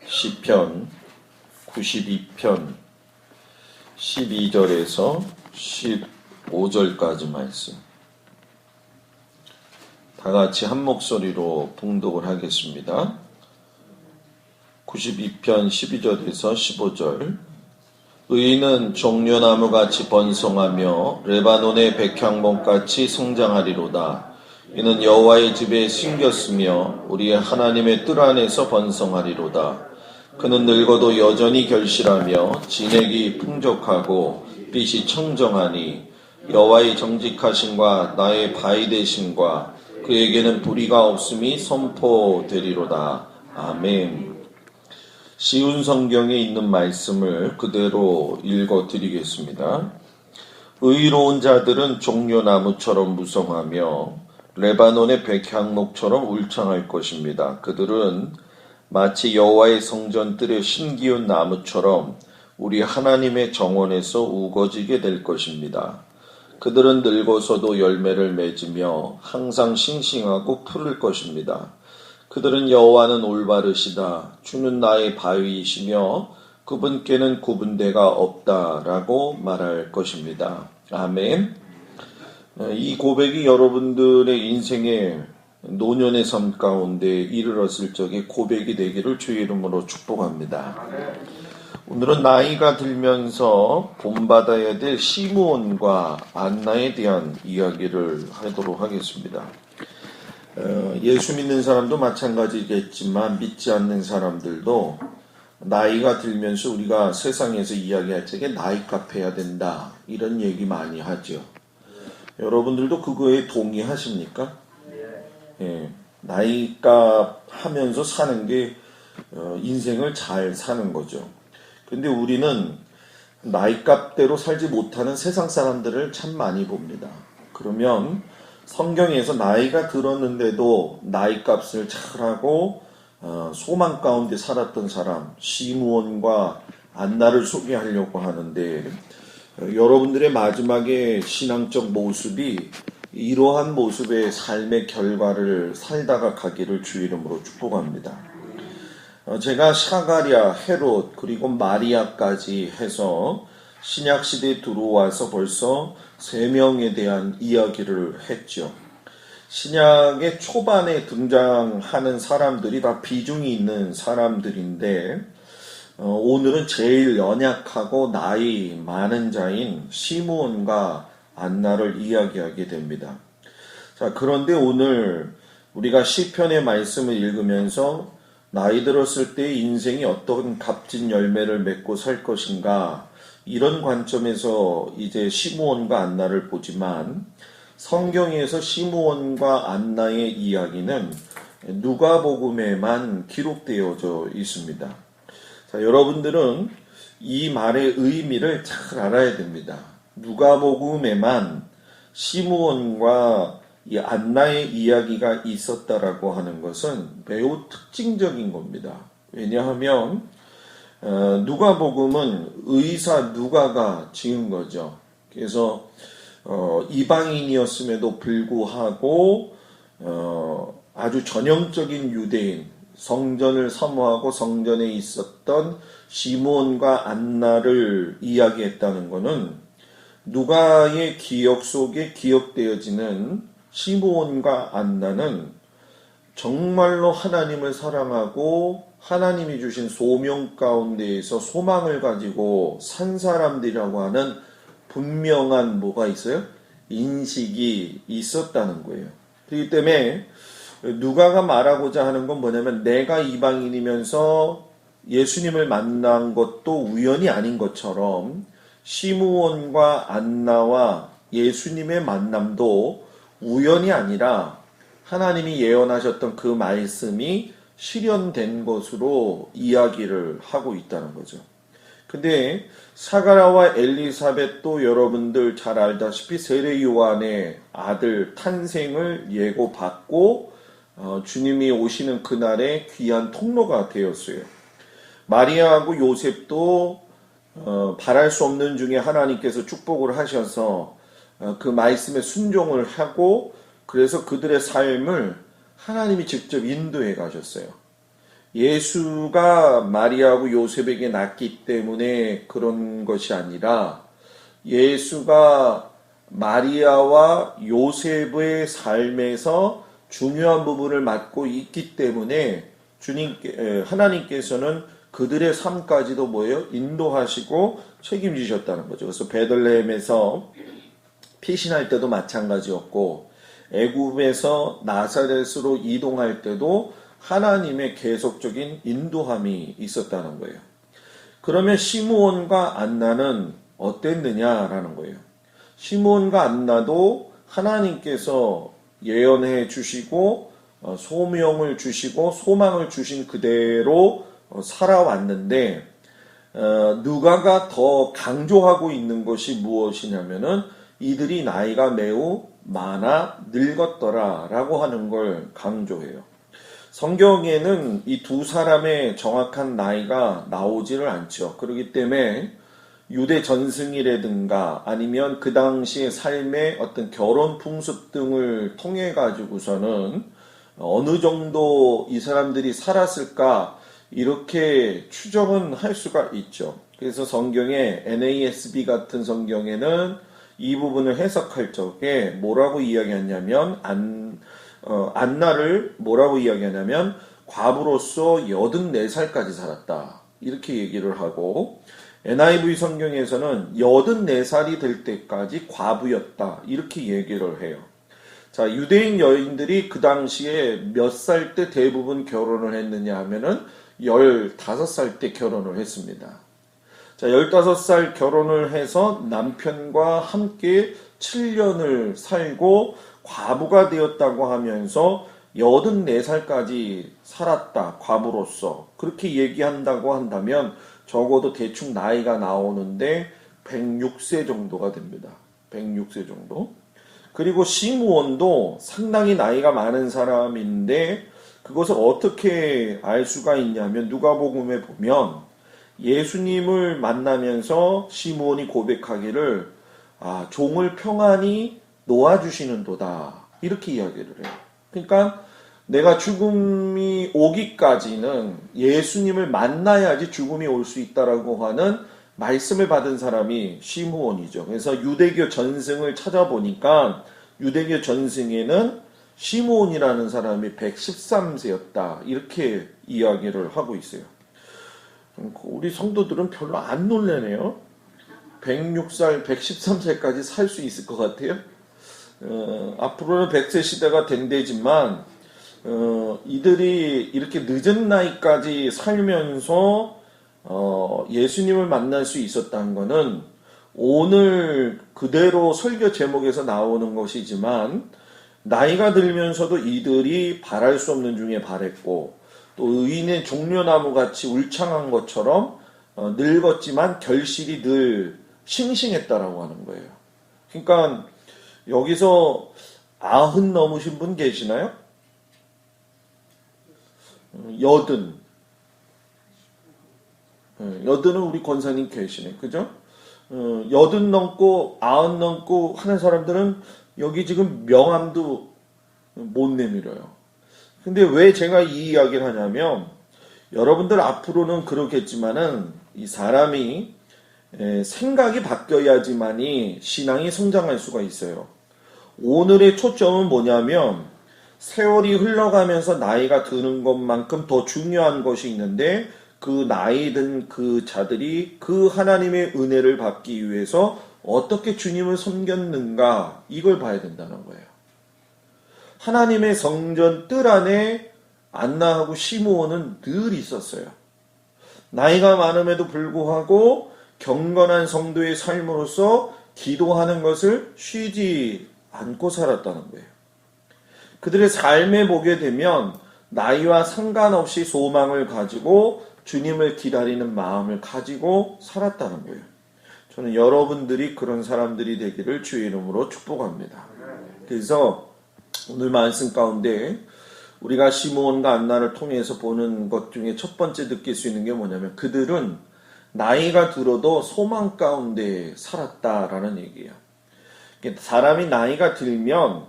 시편 92편 12절에서 15절까지 말씀. 다 같이 한 목소리로 봉독을 하겠습니다. 92편 12절에서 15절. 의인은 종려나무같이 번성하며 레바논의 백향목같이 성장하리로다. 이는 여호와의 집에 심겼으며 우리의 하나님의 뜰 안에서 번성하리로다. 그는 늙어도 여전히 결실하며 진액이 풍족하고 빛이 청정하니 여호와의 정직하심과 나의 바위 되심과 그에게는 불의가 없음이 선포되리로다. 아멘. 쉬운 성경에 있는 말씀을 그대로 읽어드리겠습니다. 의로운 자들은 종려나무처럼 무성하며 레바논의 백향목처럼 울창할 것입니다. 그들은 마치 여호와의 성전 뜰에 심기운 나무처럼 우리 하나님의 정원에서 우거지게 될 것입니다. 그들은 늙어서도 열매를 맺으며 항상 싱싱하고 푸를 것입니다. 그들은 여호와는 올바르시다. 주는 나의 바위이시며 그분께는 구분대가 없다라고 말할 것입니다. 아멘. 이 고백이 여러분들의 인생의 노년의 삶 가운데 이르렀을 적에 고백이 되기를 주의 이름으로 축복합니다. 오늘은 나이가 들면서 본받아야 될 시므온과 안나에 대한 이야기를 하도록 하겠습니다. 예수 믿는 사람도 마찬가지겠지만 믿지 않는 사람들도 나이가 들면서 우리가 세상에서 이야기할 적에 나이값 해야 된다 이런 얘기 많이 하죠. 여러분들도 그거에 동의하십니까? 예, 나이값 하면서 사는 게 인생을 잘 사는 거죠. 근데 우리는 나이값대로 살지 못하는 세상 사람들을 참 많이 봅니다. 그러면 성경에서 나이가 들었는데도 나이값을 잘하고 소망 가운데 살았던 사람 시므온과 안나를 소개하려고 하는데 여러분들의 마지막에 신앙적 모습이 이러한 모습의 삶의 결과를 살다가 가기를 주의 이름으로 축복합니다. 제가 샤가랴, 헤롯 그리고 마리아까지 해서 신약시대에 들어와서 벌써 3명에 대한 이야기를 했죠. 신약의 초반에 등장하는 사람들이 다 비중이 있는 사람들인데 오늘은 제일 연약하고 나이 많은 자인 시므온과 안나를 이야기하게 됩니다. 자, 그런데 오늘 우리가 시편의 말씀을 읽으면서 나이 들었을 때 인생이 어떤 값진 열매를 맺고 살 것인가 이런 관점에서 이제 시므온과 안나를 보지만 성경에서 시므온과 안나의 이야기는 누가복음에만 기록되어져 있습니다. 자, 여러분들은 이 말의 의미를 잘 알아야 됩니다. 누가복음에만 시므온과 이 안나의 이야기가 있었다라고 하는 것은 매우 특징적인 겁니다. 왜냐하면 누가복음은 의사 누가가 지은 거죠. 그래서 이방인이었음에도 불구하고 아주 전형적인 유대인, 성전을 사모하고 성전에 있었던 시므온과 안나를 이야기했다는 것은 누가의 기억 속에 기억되어지는 시므온과 안나는 정말로 하나님을 사랑하고 하나님이 주신 소명 가운데에서 소망을 가지고 산 사람들이라고 하는 분명한 뭐가 있어요? 인식이 있었다는 거예요. 그렇기 때문에 누가가 말하고자 하는 건 뭐냐면 내가 이방인이면서 예수님을 만난 것도 우연이 아닌 것처럼 시므온과 안나와 예수님의 만남도 우연이 아니라 하나님이 예언하셨던 그 말씀이 실현된 것으로 이야기를 하고 있다는 거죠. 근데 사가랴와 엘리사벳도 여러분들 잘 알다시피 세례 요한의 아들 탄생을 예고받고 주님이 오시는 그날의 귀한 통로가 되었어요. 마리아하고 요셉도 바랄 수 없는 중에 하나님께서 축복을 하셔서 그 말씀에 순종을 하고 그래서 그들의 삶을 하나님이 직접 인도해 가셨어요. 예수가 마리아하고 요셉에게 낳기 때문에 그런 것이 아니라 예수가 마리아와 요셉의 삶에서 중요한 부분을 맡고 있기 때문에 하나님께서는 그들의 삶까지도 뭐예요? 인도하시고 책임지셨다는 거죠. 그래서 베들레헴에서 피신할 때도 마찬가지였고 애굽에서 나사렛으로 이동할 때도 하나님의 계속적인 인도함이 있었다는 거예요. 그러면 시므온과 안나는 어땠느냐라는 거예요. 시므온과 안나도 하나님께서 예언해 주시고 소명을 주시고 소망을 주신 그대로 살아왔는데 누가가 더 강조하고 있는 것이 무엇이냐면은 이들이 나이가 매우 많아 늙었더라 라고 하는 걸 강조해요. 성경에는 이 두 사람의 정확한 나이가 나오지를 않죠. 그렇기 때문에 유대 전승이라든가 아니면 그 당시의 삶의 어떤 결혼 풍습 등을 통해 가지고서는 어느 정도 이 사람들이 살았을까 이렇게 추정은 할 수가 있죠. 그래서 성경에 NASB 같은 성경에는 이 부분을 해석할 적에 뭐라고 이야기하냐면 안나를 뭐라고 이야기하냐면 과부로서 84살까지 살았다 이렇게 얘기를 하고 NIV 성경에서는 84살이 될 때까지 과부였다 이렇게 얘기를 해요. 자, 유대인 여인들이 그 당시에 몇 살 때 대부분 결혼을 했느냐 하면은 15살 때 결혼을 했습니다. 자, 15살 결혼을 해서 남편과 함께 7년을 살고 과부가 되었다고 하면서 84살까지 살았다, 과부로서. 그렇게 얘기한다고 한다면 적어도 대충 나이가 나오는데 106세 정도가 됩니다. 106세 정도. 그리고 시므온도 상당히 나이가 많은 사람인데 그것을 어떻게 알 수가 있냐면 누가복음에 보면 예수님을 만나면서 시므온이 고백하기를 종을 평안히 놓아주시는도다 이렇게 이야기를 해요. 그러니까 내가 죽음이 오기까지는 예수님을 만나야지 죽음이 올 수 있다라고 하는 말씀을 받은 사람이 시므온이죠. 그래서 유대교 전승을 찾아보니까 유대교 전승에는 시므온이라는 사람이 113세였다 이렇게 이야기를 하고 있어요. 우리 성도들은 별로 안 놀라네요. 106살, 113세까지 살 수 있을 것 같아요. 앞으로는 100세 시대가 된대지만 이들이 이렇게 늦은 나이까지 살면서 예수님을 만날 수 있었다는 것은 오늘 그대로 설교 제목에서 나오는 것이지만 나이가 들면서도 이들이 바랄 수 없는 중에 바랬고 또 의인의 종려나무 같이 울창한 것처럼 늙었지만 결실이 늘 싱싱했다라고 하는 거예요. 그러니까 여기서 90 넘으신 분 계시나요? 80. 80은 우리 권사님 계시네. 그죠? 80 넘고 90 넘고 하는 사람들은 여기 지금 명함도 못 내밀어요. 근데 왜 제가 이 이야기를 하냐면 여러분들 앞으로는 그렇겠지만은 이 사람이 생각이 바뀌어야지만이 신앙이 성장할 수가 있어요. 오늘의 초점은 뭐냐면 세월이 흘러가면서 나이가 드는 것만큼 더 중요한 것이 있는데 그 나이 든 그 자들이 그 하나님의 은혜를 받기 위해서 어떻게 주님을 섬겼는가 이걸 봐야 된다는 거예요. 하나님의 성전 뜰 안에 안나하고 시므온은 늘 있었어요. 나이가 많음에도 불구하고 경건한 성도의 삶으로서 기도하는 것을 쉬지 않고 살았다는 거예요. 그들의 삶에 보게 되면 나이와 상관없이 소망을 가지고 주님을 기다리는 마음을 가지고 살았다는 거예요. 저는 여러분들이 그런 사람들이 되기를 주의 이름으로 축복합니다. 그래서 오늘 말씀 가운데 우리가 시므온과 안나를 통해서 보는 것 중에 첫 번째 느낄 수 있는 게 뭐냐면 그들은 나이가 들어도 소망 가운데 살았다라는 얘기예요. 사람이 나이가 들면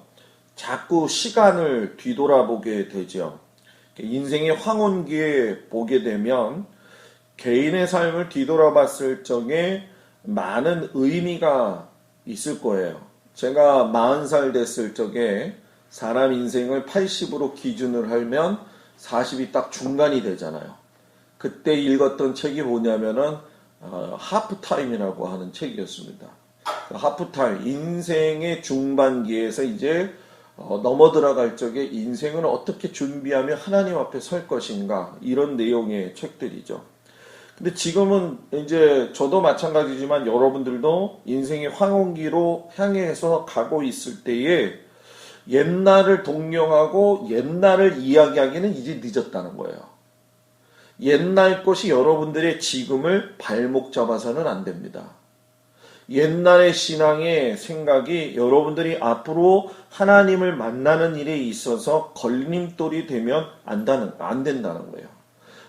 자꾸 시간을 뒤돌아보게 되죠. 인생의 황혼기에 보게 되면 개인의 삶을 뒤돌아봤을 적에 많은 의미가 있을 거예요. 제가 40살 됐을 적에 사람 인생을 80으로 기준을 하면 40이 딱 중간이 되잖아요. 그때 읽었던 책이 뭐냐면은 하프타임이라고 하는 책이었습니다. 하프타임, 인생의 중반기에서 이제 넘어 들어갈 적에 인생을 어떻게 준비하며 하나님 앞에 설 것인가, 이런 내용의 책들이죠. 근데 지금은 이제 저도 마찬가지지만 여러분들도 인생의 황혼기로 향해서 가고 있을 때에 옛날을 동경하고 옛날을 이야기하기는 이제 늦었다는 거예요. 옛날 것이 여러분들의 지금을 발목 잡아서는 안 됩니다. 옛날의 신앙의 생각이 여러분들이 앞으로 하나님을 만나는 일에 있어서 걸림돌이 되면 안 된다는 거예요.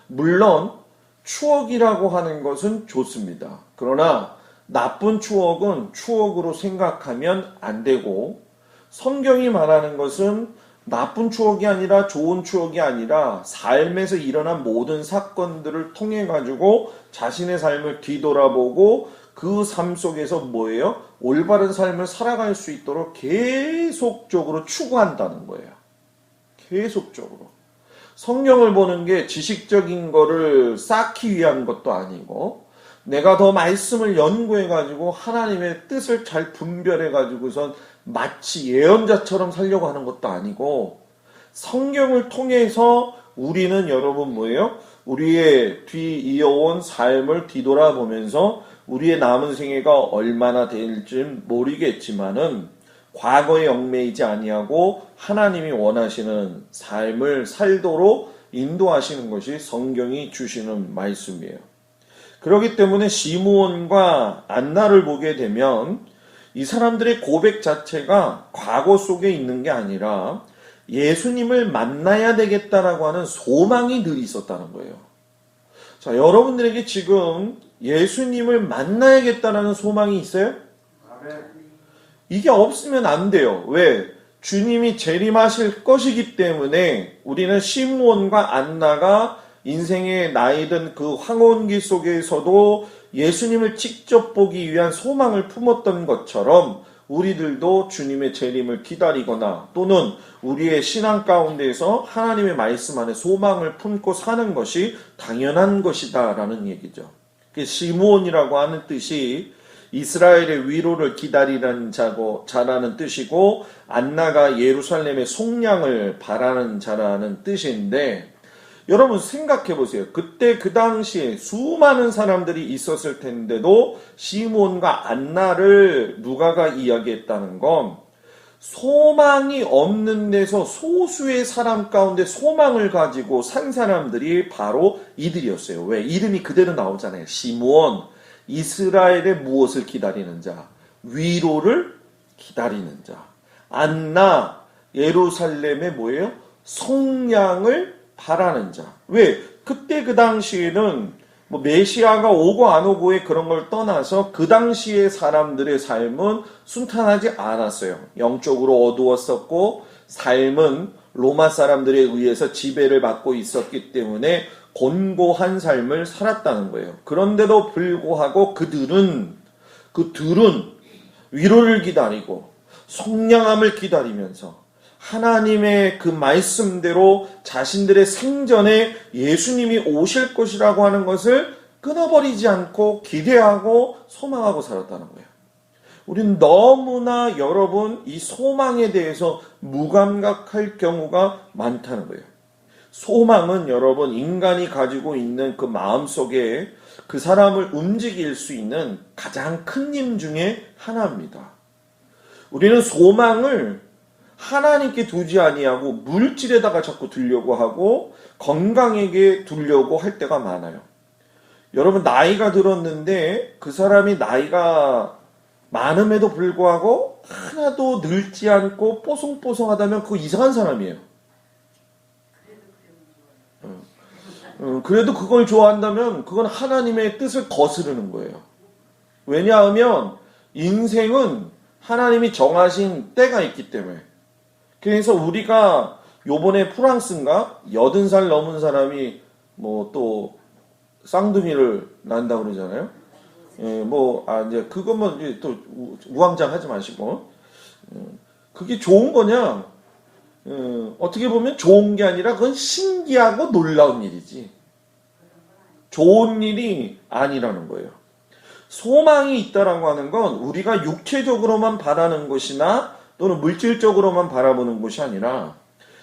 물론 추억이라고 하는 것은 좋습니다. 그러나 나쁜 추억은 추억으로 생각하면 안 되고, 성경이 말하는 것은 나쁜 추억이 아니라 좋은 추억이 아니라 삶에서 일어난 모든 사건들을 통해 가지고 자신의 삶을 뒤돌아보고 그 삶 속에서 뭐예요? 올바른 삶을 살아갈 수 있도록 계속적으로 추구한다는 거예요. 계속적으로. 성경을 보는 게 지식적인 거를 쌓기 위한 것도 아니고, 내가 더 말씀을 연구해 가지고 하나님의 뜻을 잘 분별해 가지고선 마치 예언자처럼 살려고 하는 것도 아니고, 성경을 통해서 우리는 여러분 뭐예요? 우리의 뒤이어온 삶을 뒤돌아보면서 우리의 남은 생애가 얼마나 될지 모르겠지만은 과거에 얽매이지 아니하고 하나님이 원하시는 삶을 살도록 인도하시는 것이 성경이 주시는 말씀이에요. 그렇기 때문에 시므온과 안나를 보게 되면 이 사람들의 고백 자체가 과거 속에 있는 게 아니라 예수님을 만나야 되겠다라고 하는 소망이 늘 있었다는 거예요. 자, 여러분들에게 지금 예수님을 만나야겠다라는 소망이 있어요? 이게 없으면 안 돼요. 왜? 주님이 재림하실 것이기 때문에 우리는 시므온과 안나가 인생의 나이든 그 황혼기 속에서도 예수님을 직접 보기 위한 소망을 품었던 것처럼 우리들도 주님의 재림을 기다리거나 또는 우리의 신앙 가운데에서 하나님의 말씀 안에 소망을 품고 사는 것이 당연한 것이다라는 얘기죠. 시므온이라고 하는 뜻이 이스라엘의 위로를 기다리는 자라는 뜻이고, 안나가 예루살렘의 속량을 바라는 자라는 뜻인데, 여러분 생각해 보세요. 그때 그 당시에 수많은 사람들이 있었을 텐데도 시므온과 안나를 누가가 이야기했다는 건 소망이 없는 데서 소수의 사람 가운데 소망을 가지고 산 사람들이 바로 이들이었어요. 왜? 이름이 그대로 나오잖아요. 시므온, 이스라엘의 무엇을 기다리는 자, 위로를 기다리는 자. 안나, 예루살렘의 뭐예요? 속량을 바라는 자. 왜? 그때 그 당시에는 메시아가 오고 안 오고의 그런 걸 떠나서 그 당시의 사람들의 삶은 순탄하지 않았어요. 영적으로 어두웠었고, 삶은 로마 사람들에 의해서 지배를 받고 있었기 때문에 곤고한 삶을 살았다는 거예요. 그런데도 불구하고 그들은 위로를 기다리고 속량함을 기다리면서 하나님의 그 말씀대로 자신들의 생전에 예수님이 오실 것이라고 하는 것을 끊어버리지 않고 기대하고 소망하고 살았다는 거예요. 우리는 너무나 여러분 이 소망에 대해서 무감각할 경우가 많다는 거예요. 소망은 여러분 인간이 가지고 있는 그 마음속에 그 사람을 움직일 수 있는 가장 큰 힘 중에 하나입니다. 우리는 소망을 하나님께 두지 아니하고 물질에다가 자꾸 두려고 하고 건강에게 두려고 할 때가 많아요. 여러분 나이가 들었는데 그 사람이 나이가 많음에도 불구하고 하나도 늙지 않고 뽀송뽀송하다면 그거 이상한 사람이에요. 그래도 그걸 좋아한다면 그건 하나님의 뜻을 거스르는 거예요. 왜냐하면 인생은 하나님이 정하신 때가 있기 때문에. 그래서 우리가 요번에 프랑스인가 80살 넘은 사람이 뭐 또 쌍둥이를 낳는다고 그러잖아요. 예, 이제 그것만 이제 또 우왕좌왕 하지 마시고, 그게 좋은 거냐? 어떻게 보면 좋은 게 아니라 그건 신기하고 놀라운 일이지. 좋은 일이 아니라는 거예요. 소망이 있다라고 하는 건 우리가 육체적으로만 바라는 것이나 또는 물질적으로만 바라보는 것이 아니라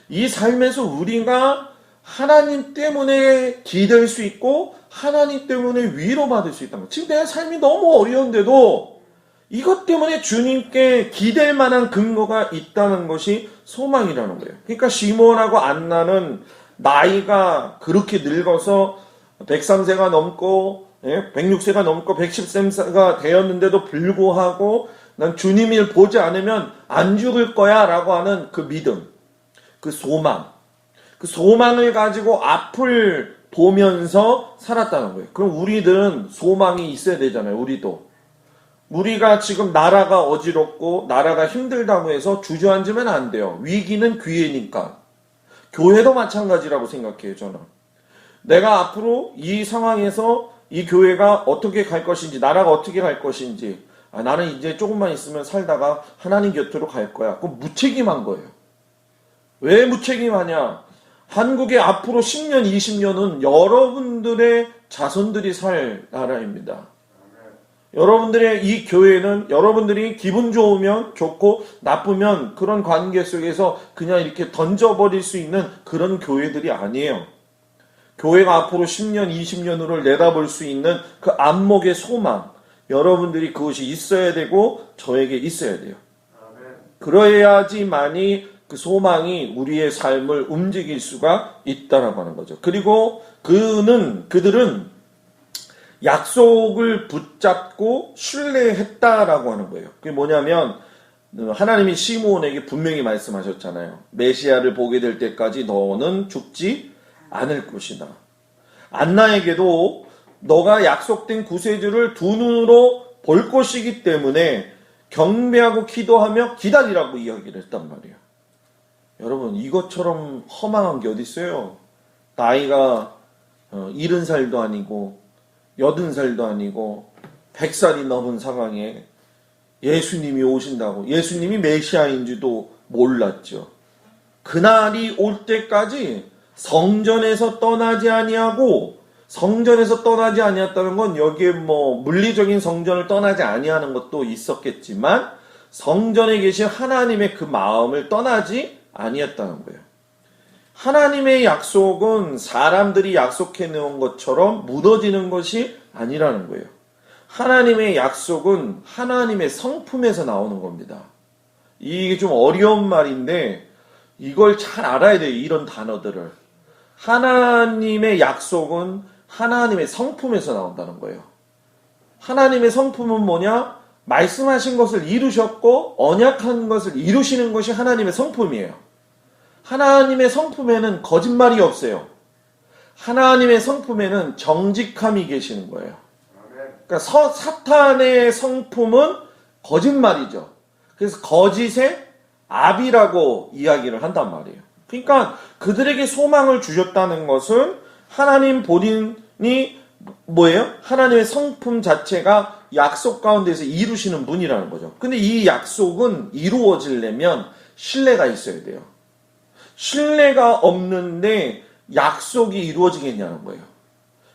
이 삶에서 우리가 하나님 때문에 기댈 수 있고 하나님 때문에 위로받을 수 있다는 거. 지금 내 삶이 너무 어려운데도 이것 때문에 주님께 기댈 만한 근거가 있다는 것이 소망이라는 거예요. 그러니까 시몬하고 안나는 나이가 그렇게 늙어서 103세가 넘고 106세가 넘고 110세가 되었는데도 불구하고 난 주님을 보지 않으면 안 죽을 거야 라고 하는 그 믿음, 그 소망, 그 소망을 가지고 앞을 보면서 살았다는 거예요. 그럼 우리들은 소망이 있어야 되잖아요. 우리가 지금 나라가 어지럽고 나라가 힘들다고 해서 주저앉으면 안 돼요. 위기는 기회니까. 교회도 마찬가지라고 생각해요. 저는 내가 앞으로 이 상황에서 이 교회가 어떻게 갈 것인지, 나라가 어떻게 갈 것인지, 나는 이제 조금만 있으면 살다가 하나님 곁으로 갈 거야. 그건 무책임한 거예요. 왜 무책임하냐? 한국의 앞으로 10년, 20년은 여러분들의 자손들이 살 나라입니다. 여러분들의 이 교회는 여러분들이 기분 좋으면 좋고 나쁘면 그런 관계 속에서 그냥 이렇게 던져버릴 수 있는 그런 교회들이 아니에요. 교회가 앞으로 10년, 20년으로 내다볼 수 있는 그 안목의 소망, 여러분들이 그것이 있어야 되고 저에게 있어야 돼요. 그래야지만이 그 소망이 우리의 삶을 움직일 수가 있다라고 하는 거죠. 그리고 그들은 약속을 붙잡고 신뢰했다라고 하는 거예요. 그게 뭐냐면 하나님이 시므온에게 분명히 말씀하셨잖아요. 메시아를 보게 될 때까지 너는 죽지 않을 것이다. 안나에게도 너가 약속된 구세주를 두 눈으로 볼 것이기 때문에 경배하고 기도하며 기다리라고 이야기를 했단 말이에요. 여러분, 이것처럼 허망한 게 어디 있어요? 나이가 70살도 아니고 80살도 아니고 100살이 넘은 상황에 예수님이 오신다고, 예수님이 메시아인지도 몰랐죠. 그날이 올 때까지 성전에서 떠나지 아니하고, 성전에서 떠나지 아니했다는 건 여기에 물리적인 성전을 떠나지 아니하는 것도 있었겠지만 성전에 계신 하나님의 그 마음을 떠나지 아니했다는 거예요. 하나님의 약속은 사람들이 약속해 놓은 것처럼 무너지는 것이 아니라는 거예요. 하나님의 약속은 하나님의 성품에서 나오는 겁니다. 이게 좀 어려운 말인데 이걸 잘 알아야 돼요. 이런 단어들을. 하나님의 약속은 하나님의 성품에서 나온다는 거예요. 하나님의 성품은 뭐냐? 말씀하신 것을 이루셨고 언약한 것을 이루시는 것이 하나님의 성품이에요. 하나님의 성품에는 거짓말이 없어요. 하나님의 성품에는 정직함이 계시는 거예요. 그러니까 사탄의 성품은 거짓말이죠. 그래서 거짓의 압이라고 이야기를 한단 말이에요. 그러니까 그들에게 소망을 주셨다는 것은 하나님 본인이 뭐예요? 하나님의 성품 자체가 약속 가운데서 이루시는 분이라는 거죠. 근데 이 약속은 이루어지려면 신뢰가 있어야 돼요. 신뢰가 없는데 약속이 이루어지겠냐는 거예요.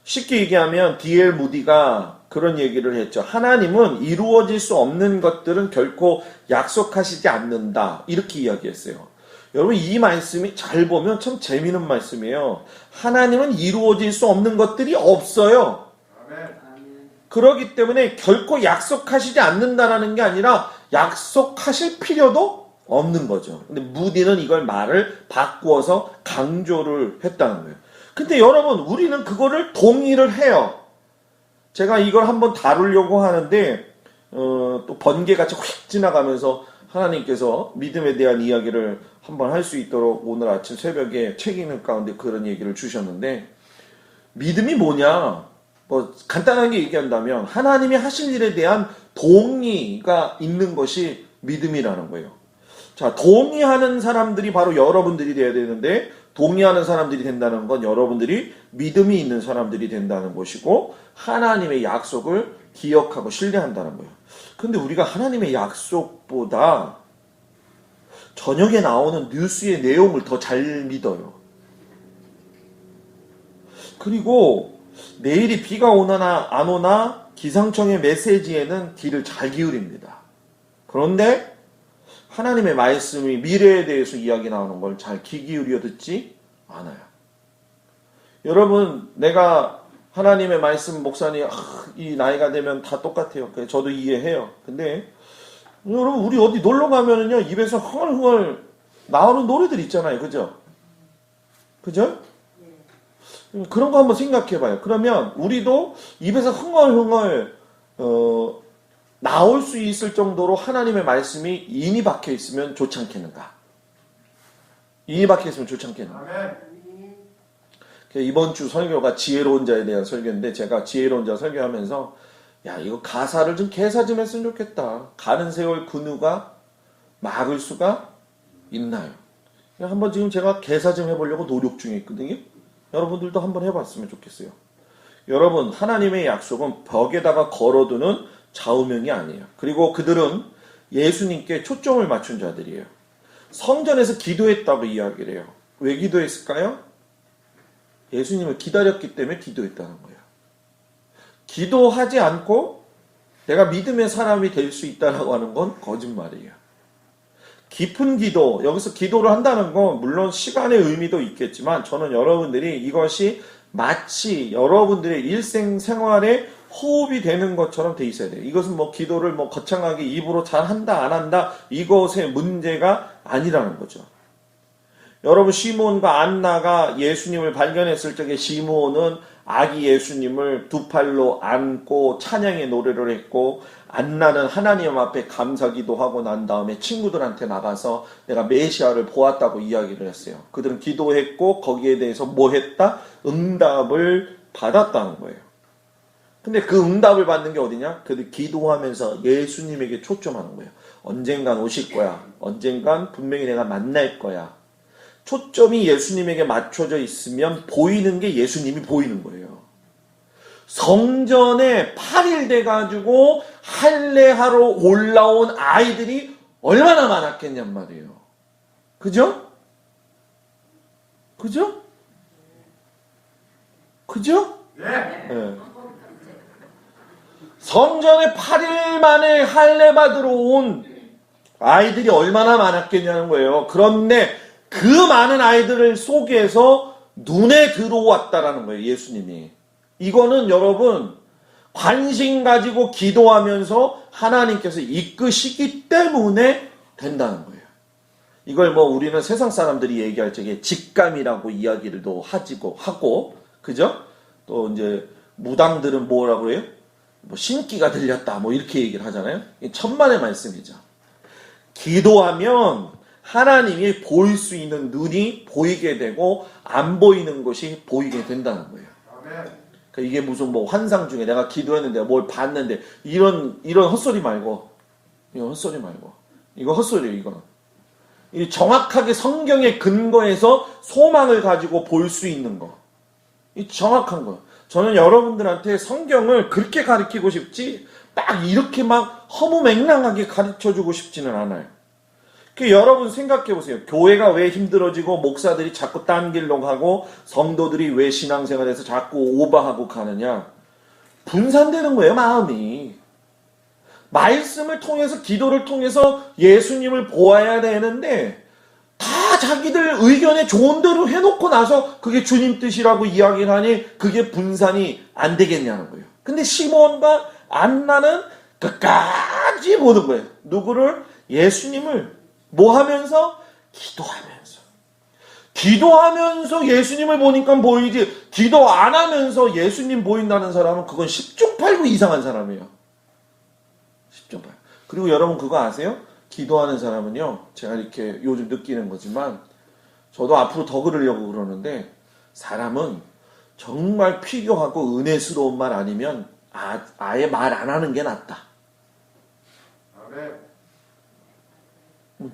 쉽게 얘기하면 D.L. 무디가 그런 얘기를 했죠. 하나님은 이루어질 수 없는 것들은 결코 약속하시지 않는다. 이렇게 이야기했어요. 여러분, 이 말씀이 잘 보면 참 재미있는 말씀이에요. 하나님은 이루어질 수 없는 것들이 없어요. 그렇기 때문에 결코 약속하시지 않는다라는 게 아니라 약속하실 필요도 없는 거죠. 근데 무디는 이걸 말을 바꾸어서 강조를 했다는 거예요. 근데 여러분, 우리는 그거를 동의를 해요. 제가 이걸 한번 다루려고 하는데 또 번개같이 휙 지나가면서 하나님께서 믿음에 대한 이야기를 한번 할 수 있도록 오늘 아침 새벽에 책 읽는 가운데 그런 얘기를 주셨는데, 믿음이 뭐냐? 간단하게 얘기한다면 하나님이 하실 일에 대한 동의가 있는 것이 믿음이라는 거예요. 자, 동의하는 사람들이 바로 여러분들이 돼야 되는데, 동의하는 사람들이 된다는 건 여러분들이 믿음이 있는 사람들이 된다는 것이고, 하나님의 약속을 기억하고 신뢰한다는 거예요. 근데 우리가 하나님의 약속보다 저녁에 나오는 뉴스의 내용을 더 잘 믿어요. 그리고 내일이 비가 오나 안 오나 기상청의 메시지에는 귀를 잘 기울입니다. 그런데 하나님의 말씀이 미래에 대해서 이야기 나오는 걸 잘 귀 기울여 듣지 않아요. 여러분, 내가 하나님의 말씀 목사님 이 나이가 되면 다 똑같아요. 저도 이해해요. 근데 여러분, 우리 어디 놀러 가면은요, 입에서 흥얼흥얼 나오는 노래들 있잖아요. 그죠? 그죠? 그런 거 한번 생각해 봐요. 그러면 우리도 입에서 흥얼흥얼 나올 수 있을 정도로 하나님의 말씀이 인이 박혀 있으면 좋지 않겠는가? 인이 박혀 있으면 좋지 않겠는가? 이번 주 설교가 지혜로운 자에 대한 설교인데, 제가 지혜로운 자 설교하면서 야, 이거 가사를 좀 개사 좀 했으면 좋겠다. 가는 세월 그 누가 막을 수가 있나요? 한번 지금 제가 개사 좀 해보려고 노력 중에 있거든요. 여러분들도 한번 해봤으면 좋겠어요. 여러분, 하나님의 약속은 벽에다가 걸어두는 좌우명이 아니에요. 그리고 그들은 예수님께 초점을 맞춘 자들이에요. 성전에서 기도했다고 이야기를 해요. 왜 기도했을까요? 예수님을 기다렸기 때문에 기도했다는 거예요. 기도하지 않고 내가 믿음의 사람이 될 수 있다라고 하는 건 거짓말이에요. 깊은 기도, 여기서 기도를 한다는 건 물론 시간의 의미도 있겠지만, 저는 여러분들이 이것이 마치 여러분들의 일생생활에 호흡이 되는 것처럼 돼 있어야 돼요. 이것은 뭐 기도를 뭐 거창하게 입으로 잘 한다 안 한다 이것의 문제가 아니라는 거죠. 여러분, 시므온과 안나가 예수님을 발견했을 적에 시므온은 아기 예수님을 두 팔로 안고 찬양의 노래를 했고, 안나는 하나님 앞에 감사기도 하고 난 다음에 친구들한테 나가서 내가 메시아를 보았다고 이야기를 했어요. 그들은 기도했고 거기에 대해서 뭐 했다? 응답을 받았다는 거예요. 근데 그 응답을 받는 게 어디냐? 그들 기도하면서 예수님에게 초점하는 거예요. 언젠간 오실 거야. 언젠간 분명히 내가 만날 거야. 초점이 예수님에게 맞춰져 있으면 보이는 게 예수님이 보이는 거예요. 성전에 8일 돼가지고 할례하러 올라온 아이들이 얼마나 많았겠냔 말이에요. 그죠? 그죠? 그죠? 네. 성전에 8일 만에 할례 받으러 온 아이들이 얼마나 많았겠냐는 거예요. 그런데 그 많은 아이들을 속에서 눈에 들어왔다라는 거예요, 예수님이. 이거는 여러분, 관심 가지고 기도하면서 하나님께서 이끄시기 때문에 된다는 거예요. 이걸 뭐 우리는 세상 사람들이 얘기할 적에 직감이라고 이야기를 하고, 그죠? 또 이제 무당들은 뭐라고 해요? 뭐 신기가 들렸다, 뭐 이렇게 얘기를 하잖아요. 천만의 말씀이죠. 기도하면 하나님이 보일 수 있는 눈이 보이게 되고 안 보이는 것이 보이게 된다는 거예요. 그러니까 이게 무슨 뭐 환상 중에 내가 기도했는데 뭘 봤는데 이런 헛소리 말고, 이거 헛소리 말고, 이거 헛소리예요. 이거는 이 정확하게 성경의 근거에서 소망을 가지고 볼 수 있는 거, 이 정확한 거. 저는 여러분들한테 성경을 그렇게 가르치고 싶지 딱 이렇게 막 허무맹랑하게 가르쳐주고 싶지는 않아요. 여러분 생각해 보세요. 교회가 왜 힘들어지고 목사들이 자꾸 딴 길로 가고 성도들이 왜 신앙생활에서 자꾸 오버하고 가느냐? 분산되는 거예요, 마음이. 말씀을 통해서, 기도를 통해서 예수님을 보아야 되는데 다 자기들 의견에 좋은 대로 해놓고 나서 그게 주님 뜻이라고 이야기를 하니 그게 분산이 안 되겠냐는 거예요. 근데 시몬과 안나는 끝까지 보는 거예요. 누구를? 예수님을. 뭐 하면서? 기도하면서 예수님을 보니까 보이지, 기도 안 하면서 예수님 보인다는 사람은 그건 10중 8구 이상한 사람이에요. 10중 8구. 그리고 여러분 그거 아세요? 기도하는 사람은요, 제가 이렇게 요즘 느끼는 거지만 저도 앞으로 더 그러려고 그러는데, 사람은 정말 필요하고 은혜스러운 말 아니면 아예 말 안 하는 게 낫다.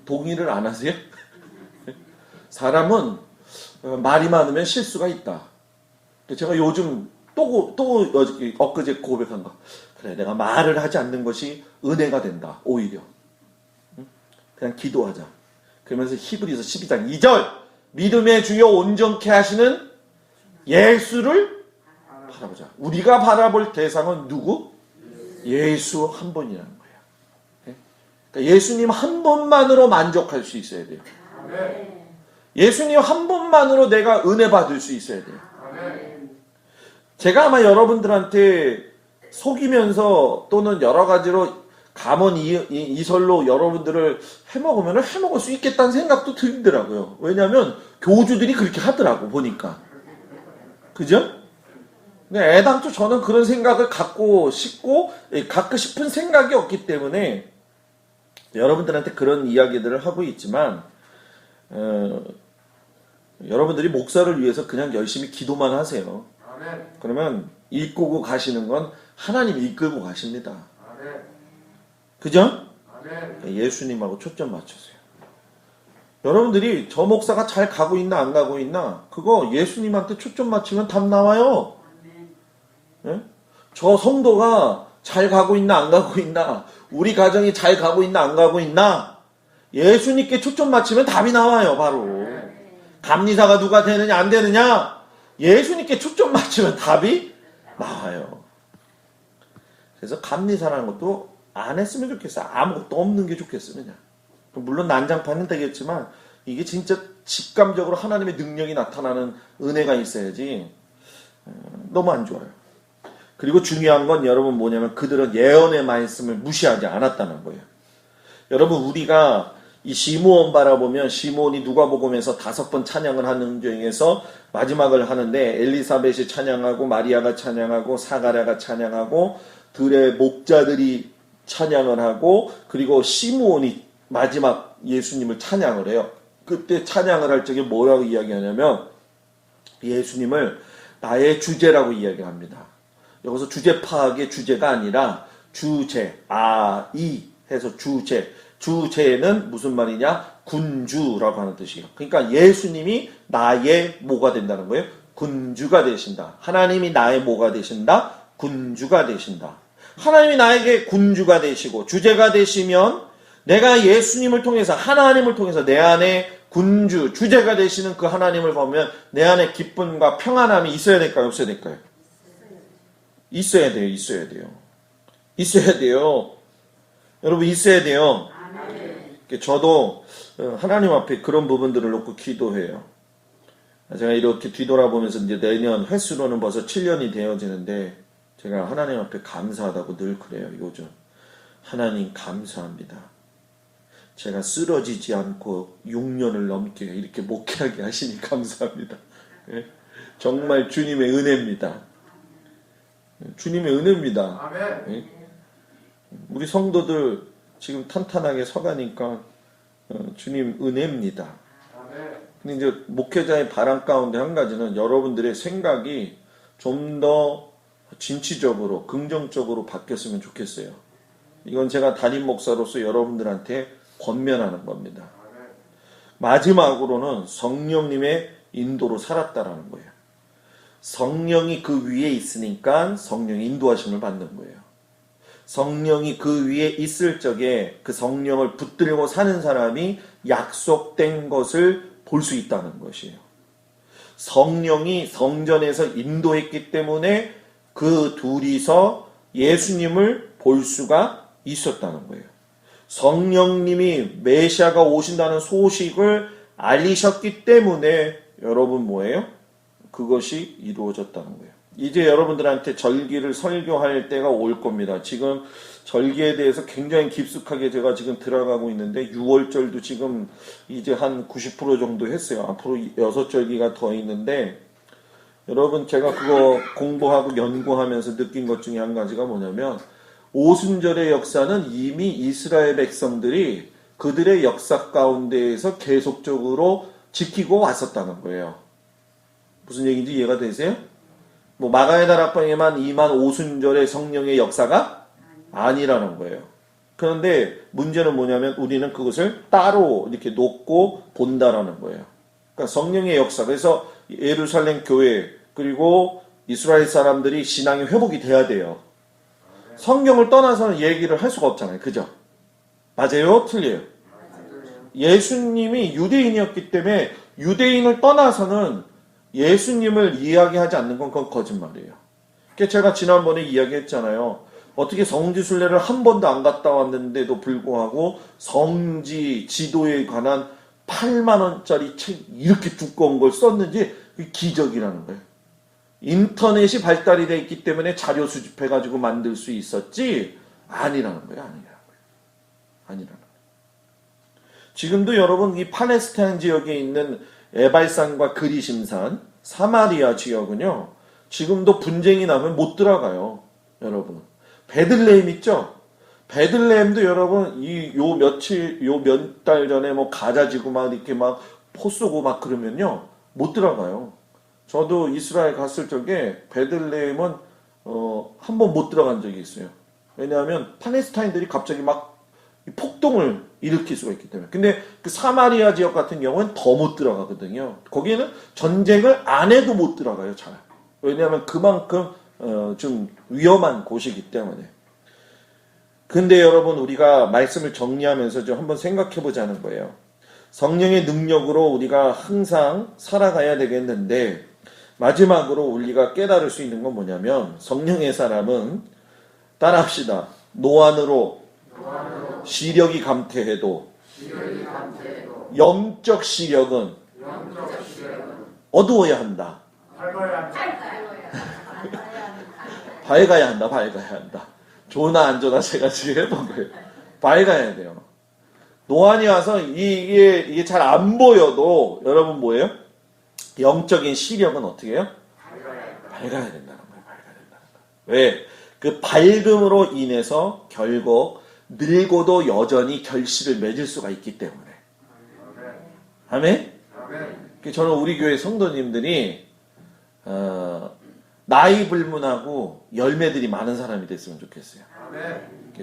동의를 안 하세요? 사람은 말이 많으면 실수가 있다. 제가 요즘 또 엊그제 고백한 거. 그래, 내가 말을 하지 않는 것이 은혜가 된다. 오히려. 그냥 기도하자. 그러면서 히브리서 12장 2절 믿음의 주여 온전케 하시는 예수를 바라보자. 우리가 바라볼 대상은 누구? 예수 한 분이라는 거예요. 그러니까 예수님 한 분만으로 만족할 수 있어야 돼요. 예수님 한 분만으로 내가 은혜 받을 수 있어야 돼요. 제가 아마 여러분들한테 속이면서 또는 여러 가지로 감언 이설로 여러분들을 해먹으면 해먹을 수 있겠다는 생각도 들더라고요. 왜냐하면 교주들이 그렇게 하더라고 보니까. 그죠? 근데 애당초 저는 그런 생각을 갖고 싶은 생각이 없기 때문에 여러분들한테 그런 이야기들을 하고 있지만 여러분들이 목사를 위해서 그냥 열심히 기도만 하세요. 그러면 이끌고 가시는 건 하나님이 이끌고 가십니다. 그죠? 예수님하고 초점 맞추세요. 여러분들이 저 목사가 잘 가고 있나 안 가고 있나 그거 예수님한테 초점 맞추면 답 나와요. 예? 저 성도가 잘 가고 있나 안 가고 있나 우리 가정이 잘 가고 있나 안 가고 있나 예수님께 초점 맞추면 답이 나와요. 바로 감리사가 누가 되느냐 안 되느냐 예수님께 초점 맞추면 답이 나와요. 그래서 감리사라는 것도 안 했으면 좋겠어요. 아무것도 없는 게 좋겠어요. 그냥. 물론 난장판은 되겠지만 이게 진짜 직감적으로 하나님의 능력이 나타나는 은혜가 있어야지 너무 안 좋아요. 그리고 중요한 건 여러분 뭐냐면 그들은 예언의 말씀을 무시하지 않았다는 거예요. 여러분 우리가 이 시므온 바라보면 시므온이 누가복음에서 5번 찬양을 하는 중에서 마지막을 하는데 엘리사벳이 찬양하고 마리아가 찬양하고 사가랴가 찬양하고 들의 목자들이 찬양을 하고 그리고 시므온이 마지막 예수님을 찬양을 해요. 그때 찬양을 할 적에 뭐라고 이야기하냐면 예수님을 나의 주제라고 이야기합니다. 여기서 주제 파악의 주제가 아니라 주제, 이 해서 주제는 무슨 말이냐? 군주라고 하는 뜻이에요. 그러니까 예수님이 나의 뭐가 된다는 거예요? 군주가 되신다. 하나님이 나의 뭐가 되신다? 군주가 되신다. 하나님이 나에게 군주가 되시고 주제가 되시면 내가 예수님을 통해서 하나님을 통해서 내 안에 군주, 주제가 되시는 그 하나님을 보면 내 안에 기쁨과 평안함이 있어야 될까요? 없어야 될까요? 있어야 돼요. 있어야 돼요. 여러분 있어야 돼요. 저도 하나님 앞에 그런 부분들을 놓고 기도해요. 제가 이렇게 뒤돌아보면서 이제 내년 횟수로는 벌써 7년이 되어지는데 제가 하나님 앞에 감사하다고 늘 그래요. 요즘 하나님 감사합니다. 제가 쓰러지지 않고 6년을 넘게 이렇게 목회하게 하시니 감사합니다. 정말 주님의 은혜입니다. 주님의 은혜입니다. 우리 성도들 지금 탄탄하게 서가니까 주님 은혜입니다. 근데 이제 목회자의 바람 가운데 한 가지는 여러분들의 생각이 좀 더 진취적으로 긍정적으로 바뀌었으면 좋겠어요. 이건 제가 담임 목사로서 여러분들한테 권면하는 겁니다. 마지막으로는 성령님의 인도로 살았다라는 거예요. 성령이 그 위에 있으니까 성령의 인도하심을 받는 거예요. 성령이 그 위에 있을 적에 그 성령을 붙들고 사는 사람이 약속된 것을 볼 수 있다는 것이에요. 성령이 성전에서 인도했기 때문에 그 둘이서 예수님을 볼 수가 있었다는 거예요. 성령님이 메시아가 오신다는 소식을 알리셨기 때문에 여러분 뭐예요? 그것이 이루어졌다는 거예요. 이제 여러분들한테 절기를 설교할 때가 올 겁니다. 지금 절기에 대해서 굉장히 깊숙하게 제가 지금 들어가고 있는데 6월절도 지금 이제 한 90% 정도 했어요. 앞으로 6절기가 더 있는데 여러분 제가 그거 공부하고 연구하면서 느낀 것 중에 한 가지가 뭐냐면 오순절의 역사는 이미 이스라엘 백성들이 그들의 역사 가운데에서 계속적으로 지키고 왔었다는 거예요. 무슨 얘기인지 이해가 되세요? 뭐 마가의 다락방에만 임한 오순절의 성령의 역사가 아니라는 거예요. 그런데 문제는 뭐냐면 우리는 그것을 따로 이렇게 놓고 본다라는 거예요. 그러니까 성령의 역사. 그래서 예루살렘 교회 그리고 이스라엘 사람들이 신앙이 회복이 돼야 돼요. 성경을 떠나서는 얘기를 할 수가 없잖아요. 그죠? 맞아요? 틀려요? 예수님이 유대인이었기 때문에 유대인을 떠나서는 예수님을 이야기하지 않는 건 그건 거짓말이에요. 그러니까 제가 지난번에 이야기했잖아요. 어떻게 성지순례를 한 번도 안 갔다 왔는데도 불구하고 성지 지도에 관한 8만 원짜리 책 이렇게 두꺼운 걸 썼는지 그게 기적이라는 거예요. 인터넷이 발달이 돼 있기 때문에 자료 수집해가지고 만들 수 있었지 아니라는 거예요. 아니라는 거예요. 지금도 여러분 이 팔레스타인 지역에 있는 에발산과 그리심산 사마리아 지역은요. 지금도 분쟁이 나면 못 들어가요. 여러분. 베들레헴 있죠? 베들레헴도 여러분 요 몇 달 전에 뭐 가자지구 막 이렇게 막 포 쏘고 막 그러면요. 못 들어가요. 저도 이스라엘 갔을 적에 베들레헴은 한 번 못 들어간 적이 있어요. 왜냐하면 팔레스타인들이 갑자기 막 폭동을 일으킬 수가 있기 때문에. 근데 그 사마리아 지역 같은 경우는 더 못 들어가거든요. 거기에는 전쟁을 안 해도 못 들어가요, 잘. 왜냐하면 그만큼 좀 위험한 곳이기 때문에. 근데 여러분 우리가 말씀을 정리하면서 좀 한번 생각해 보자는 거예요. 성령의 능력으로 우리가 항상 살아가야 되겠는데 마지막으로 우리가 깨달을 수 있는 건 뭐냐면 성령의 사람은 따라합시다. 노안으로 시력이 감퇴해도 영적 시력은 어두워야 한다. 밝아야 한다. 좋으나 안 좋으나 제가 지금 해본 거예요. 밝아야 돼요. 노안이 와서 이게 잘 안 보여도 여러분 뭐예요? 영적인 시력은 어떻게 해요? 밝아야 된다는 거예요. 왜? 그 밝음으로 인해서 결국 늙어도 여전히 결실을 맺을 수가 있기 때문에. 아멘? 저는 우리 교회 성도님들이 나이 불문하고 열매들이 많은 사람이 됐으면 좋겠어요.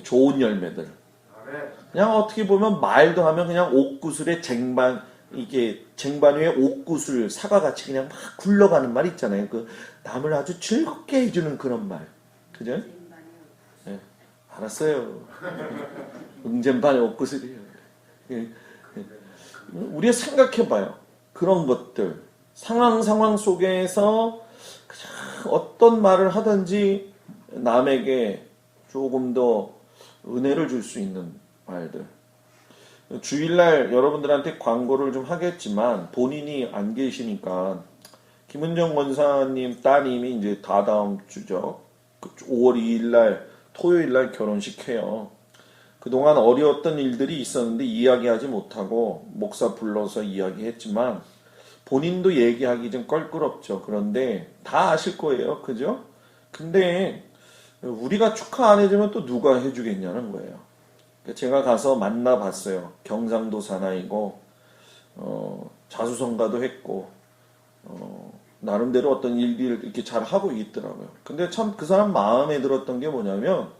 좋은 열매들. 그냥 어떻게 보면 말도 하면 그냥 옥구슬의 쟁반 위에 옥구슬 사과같이 그냥 막 굴러가는 말 있잖아요. 그 남을 아주 즐겁게 해주는 그런 말. 그죠? 네, 알았어요. 응잼반의 옥구슬이에요. 우리가 생각해봐요. 그런 것들. 상황 속에서 어떤 말을 하든지 남에게 조금 더 은혜를 줄 수 있는 말들. 주일날 여러분들한테 광고를 좀 하겠지만 본인이 안 계시니까 김은정 권사님 따님이 이제 다다음 주죠. 5월 2일날 토요일날 결혼식해요. 그동안 어려웠던 일들이 있었는데 이야기하지 못하고 목사 불러서 이야기했지만 본인도 얘기하기 좀 껄끄럽죠. 그런데 다 아실 거예요. 그죠? 근데 우리가 축하 안 해주면 또 누가 해주겠냐는 거예요. 제가 가서 만나봤어요. 경상도 사나이고 자수성가도 했고 나름대로 어떤 일들을 이렇게 잘 하고 있더라고요. 근데 참 그 사람 마음에 들었던 게 뭐냐면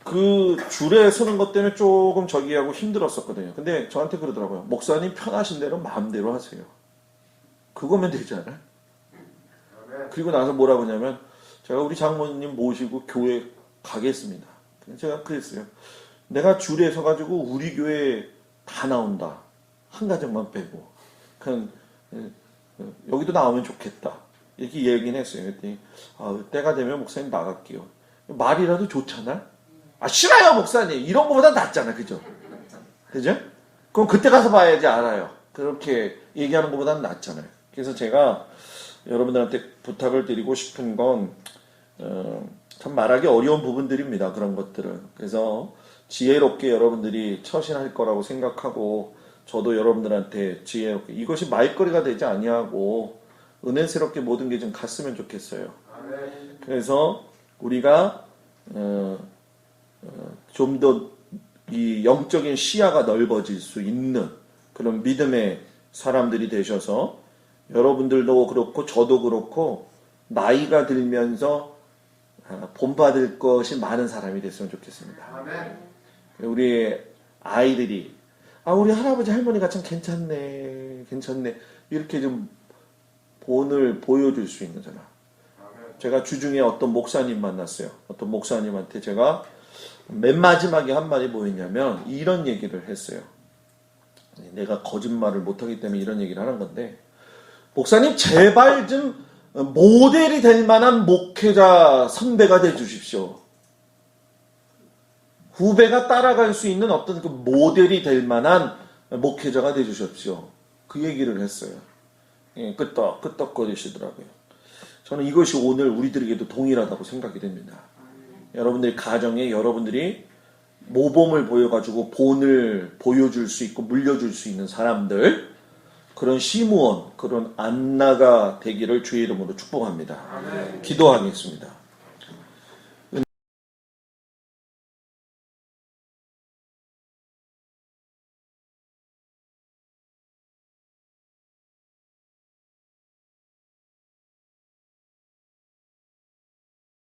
그 줄에 서는 것 때문에 조금 저기하고 힘들었었거든요. 근데 저한테 그러더라고요. 목사님 편하신 대로 마음대로 하세요. 그거면 되잖아요. 그리고 나서 뭐라고 하냐면 제가 우리 장모님 모시고 교회 가겠습니다. 제가 그랬어요. 내가 줄에 서가지고 우리 교회 다 나온다. 한 가정만 빼고. 그냥 여기도 나오면 좋겠다. 이렇게 얘기는 했어요. 그랬더니 때가 되면 목사님 나갈게요. 말이라도 좋잖아. 싫어요 목사님. 이런 거보다 낫잖아. 그죠? 그죠? 그럼 그때 가서 봐야지 알아요. 그렇게 얘기하는 것보다는 낫잖아요. 그래서 제가 여러분들한테 부탁을 드리고 싶은 건 참 말하기 어려운 부분들입니다. 그런 것들은. 그래서 지혜롭게 여러분들이 처신할 거라고 생각하고 저도 여러분들한테 지혜롭게 이것이 말거리가 되지 아니하고 은혜스럽게 모든 게 좀 갔으면 좋겠어요. 그래서 우리가 좀 더 이 영적인 시야가 넓어질 수 있는 그런 믿음의 사람들이 되셔서 여러분들도 그렇고 저도 그렇고 나이가 들면서 본받을 것이 많은 사람이 됐으면 좋겠습니다. 아멘. 우리 아이들이 우리 할아버지 할머니가 참 괜찮네 이렇게 좀 본을 보여줄 수 있는 사람. 제가 주중에 어떤 목사님 만났어요. 어떤 목사님한테 제가 맨 마지막에 한 말이 뭐였냐면 이런 얘기를 했어요. 내가 거짓말을 못하기 때문에 이런 얘기를 하는 건데, 목사님 제발 좀 모델이 될 만한 목회자 선배가 돼 주십시오. 후배가 따라갈 수 있는 어떤 그 모델이 될 만한 목회자가 돼 주십시오. 그 얘기를 했어요. 예, 끄떡거리시더라고요. 저는 이것이 오늘 우리들에게도 동일하다고 생각이 됩니다. 여러분들의 가정에 여러분들이 모범을 보여가지고 본을 보여줄 수 있고 물려줄 수 있는 사람들, 그런 시므온, 그런 안나가 되기를 주의 이름으로 축복합니다. 기도하겠습니다.